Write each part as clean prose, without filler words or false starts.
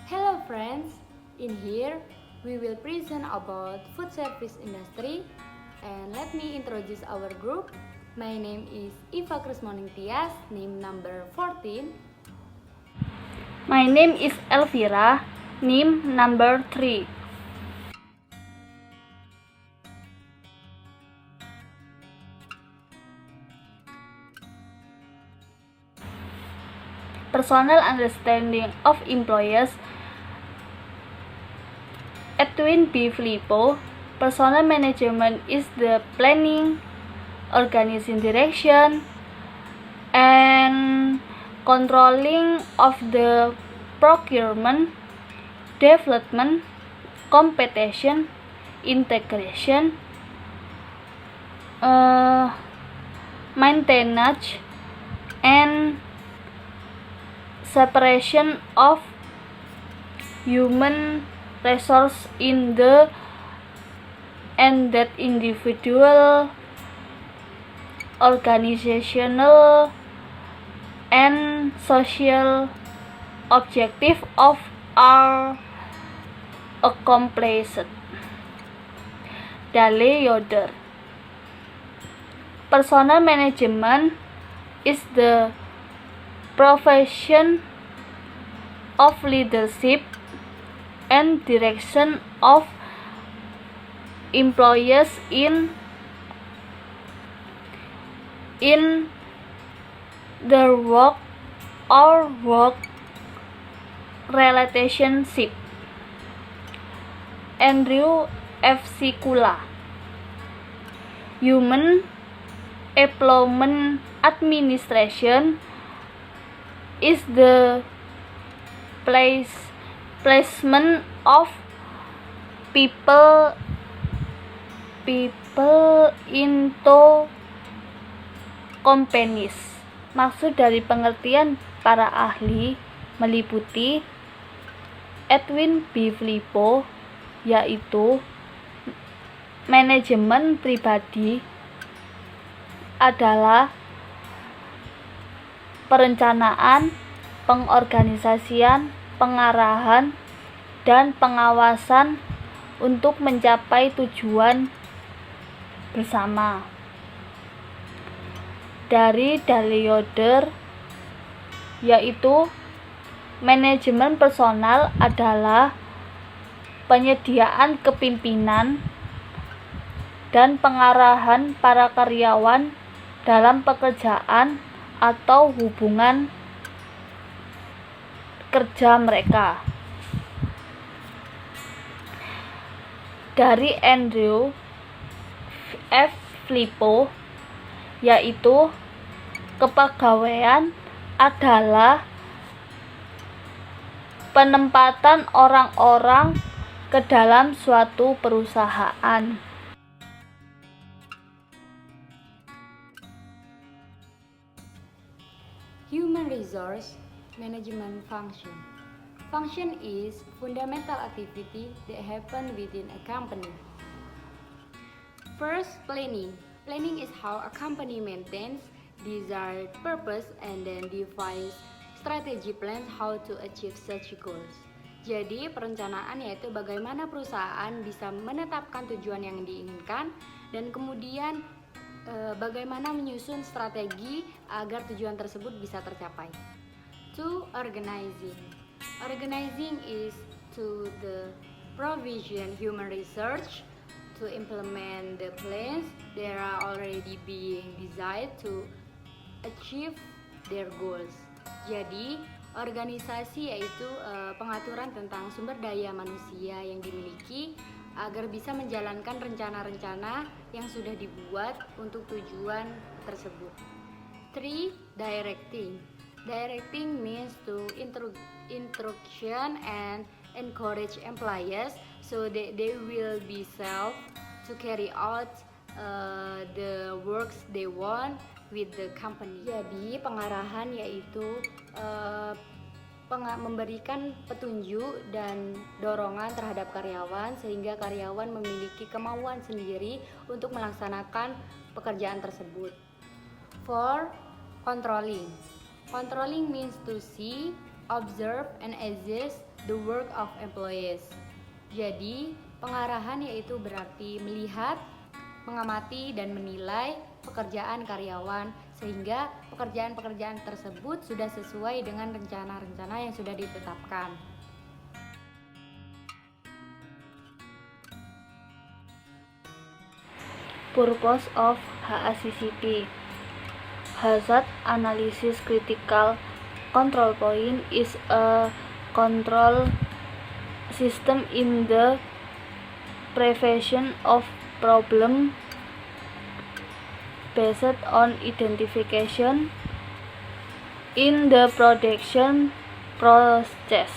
Hello friends, in here we will present about food service industry and let me introduce our group. My name is Eva Krismoning Tias, name number 14. My name is Elvira, name number 3. Personal understanding of employees. Edwin B. Filippo. Personnel management is the planning, organizing direction, and controlling of the procurement, development, competition, integration, maintenance, and separation of human resource in the and that individual, organizational, and social objective of are accomplished. Dale Yoder. Personnel management is the profession of leadership and direction of employees in their work or work relationship. Andrew F. Sikula. Human Employment Administration is the placement of people into companies. Maksud dari pengertian para ahli meliputi Edwin B. Filippo, yaitu manajemen pribadi adalah perencanaan, pengorganisasian, pengarahan, dan pengawasan untuk mencapai tujuan bersama. Dari Dale Yoder, yaitu manajemen personal adalah penyediaan kepemimpinan dan pengarahan para karyawan dalam pekerjaan atau hubungan kerja mereka. Dari Andrew F. Filippo, yaitu kepegawaian adalah penempatan orang-orang ke dalam suatu perusahaan. Human resource management function. Function is fundamental activity that happen within a company. First, planning. Planning is how a company maintains desired purpose and then defines strategy plans how to achieve such goals. Jadi, perencanaan yaitu bagaimana perusahaan bisa menetapkan tujuan yang diinginkan dan kemudian bagaimana menyusun strategi agar tujuan tersebut bisa tercapai. 2. Organizing. Organizing is to the provision human research to implement the plans that are already being designed to achieve their goals. Jadi, organisasi yaitu pengaturan tentang sumber daya manusia yang dimiliki agar bisa menjalankan rencana-rencana yang sudah dibuat untuk tujuan tersebut. 3. Directing. Directing means to instruction and encourage employees so that they will be self to carry out the works they want with the company. Jadi pengarahan yaitu memberikan petunjuk dan dorongan terhadap karyawan sehingga karyawan memiliki kemauan sendiri untuk melaksanakan pekerjaan tersebut. 4. Controlling. Controlling means to see, observe, and assess the work of employees. Jadi, pengarahan yaitu berarti melihat, mengamati, dan menilai pekerjaan karyawan sehingga pekerjaan-pekerjaan tersebut sudah sesuai dengan rencana-rencana yang sudah ditetapkan. Purpose of HACCP. Hazard Analysis Critical Control Point is a control system in the prevention of problem based on identification in the production process.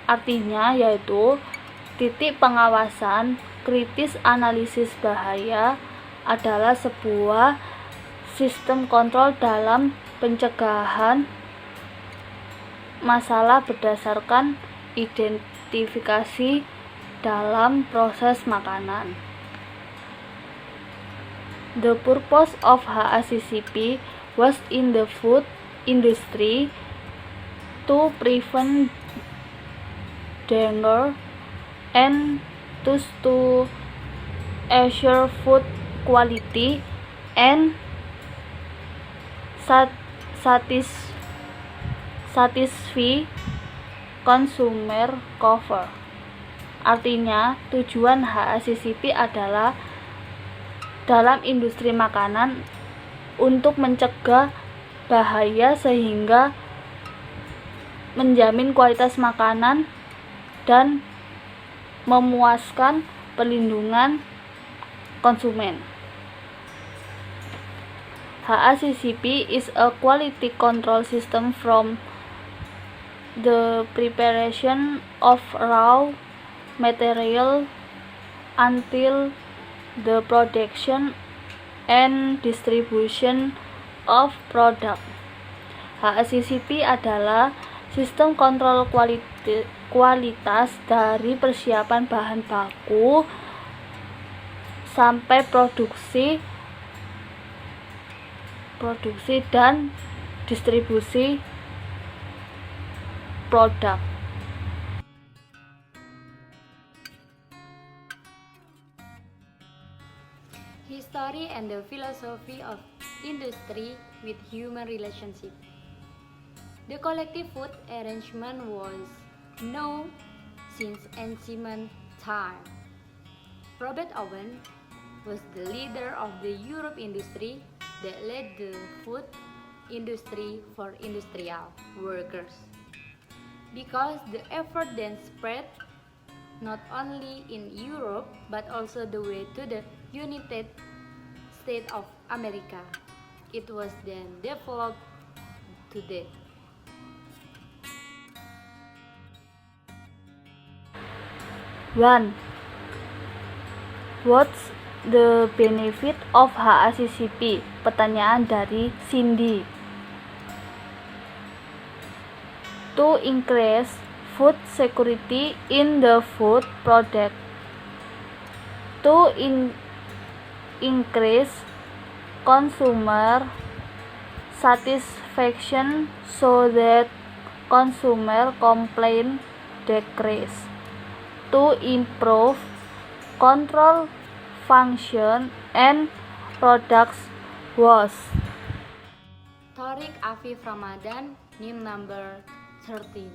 Artinya yaitu titik pengawasan kritis analisis bahaya adalah sebuah sistem kontrol dalam pencegahan masalah berdasarkan identifikasi dalam proses makanan. The purpose of HACCP was in the food industry to prevent danger and thus to assure food quality and satisfy consumer cover. Artinya, tujuan HACCP adalah dalam industri makanan untuk mencegah bahaya sehingga menjamin kualitas makanan dan memuaskan perlindungan konsumen. HACCP is a quality control system from the preparation of raw material until the production and distribution of product. HACCP adalah sistem kontrol kualitas dari persiapan bahan baku sampai produksi dan distribusi produk. History and the philosophy of industry with human relationship. The collective food arrangement was known since ancient time. Robert Owen was the leader of the Europe industry that led the food industry for industrial workers. Because the effort then spread not only in Europe but also the way to the United States of America. It was then developed today. One. What's the benefit of HACCP? Pertanyaan dari Cindy. To increase food security in the food product. To increase consumer satisfaction so that consumer complaint decrease. To improve control function and products was. Tariq Afif Ramadan, NIM number 13.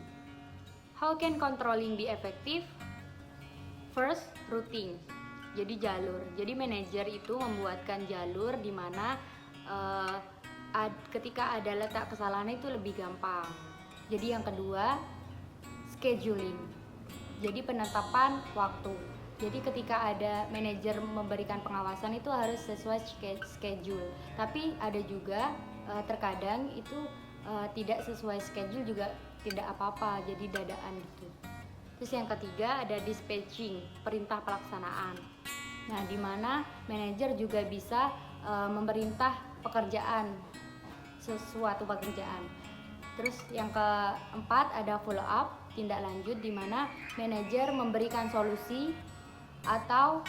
How can controlling be effective? First, routing. Jadi jalur. Jadi manajer itu membuatkan jalur di mana ketika ada letak kesalahan itu lebih gampang. Jadi yang kedua, scheduling. Jadi penetapan waktu. Jadi ketika ada manajer memberikan pengawasan itu harus sesuai schedule. Tapi ada juga terkadang itu tidak sesuai schedule juga tidak apa-apa, jadi dadaan gitu. Terus yang ketiga ada dispatching, perintah pelaksanaan. Nah, di mana manajer juga bisa memerintah pekerjaan, sesuatu pekerjaan. Terus yang keempat ada follow up, tindak lanjut, di mana manajer memberikan solusi atau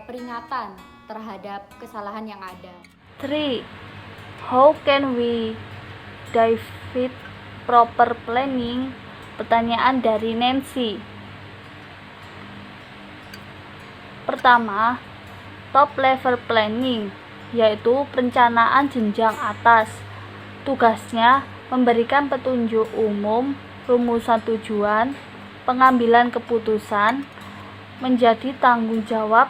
peringatan terhadap kesalahan yang ada. 3. How can we proper planning? Pertanyaan dari Nancy. Pertama, top level planning, yaitu perencanaan jenjang atas. Tugasnya memberikan petunjuk umum, rumusan tujuan, pengambilan keputusan, menjadi tanggung jawab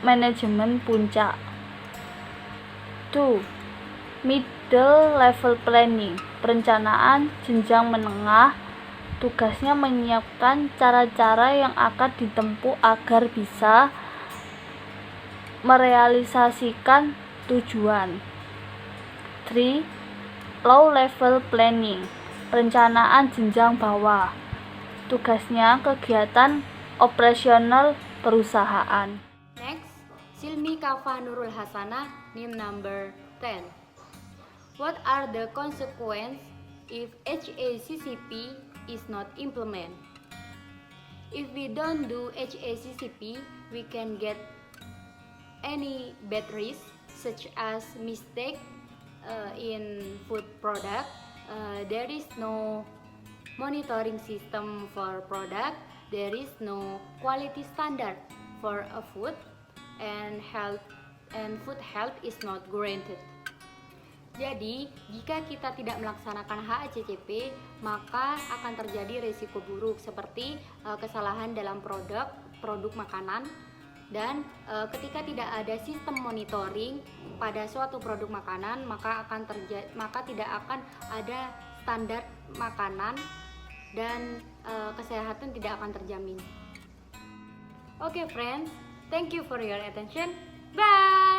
manajemen puncak. 2. Middle level planning, perencanaan jenjang menengah. Tugasnya menyiapkan cara-cara yang akan ditempuh agar bisa merealisasikan tujuan. 3. Low level planning, perencanaan jenjang bawah. Tugasnya kegiatan operasional perusahaan. Next, Silmi Kafa Nurul Hasanah, NIM number 10. What are the consequences if HACCP is not implemented? If we don't do HACCP, we can get any bad risks such as mistake in food product. There is no monitoring system for product. There is no quality standard for a food, and food health is not guaranteed. Jadi, jika kita tidak melaksanakan HACCP, maka akan terjadi risiko buruk seperti kesalahan dalam produk makanan, dan ketika tidak ada sistem monitoring pada suatu produk makanan, maka tidak akan ada standar makanan dan kesehatan tidak akan terjamin. Okay friends, thank you for your attention. Bye.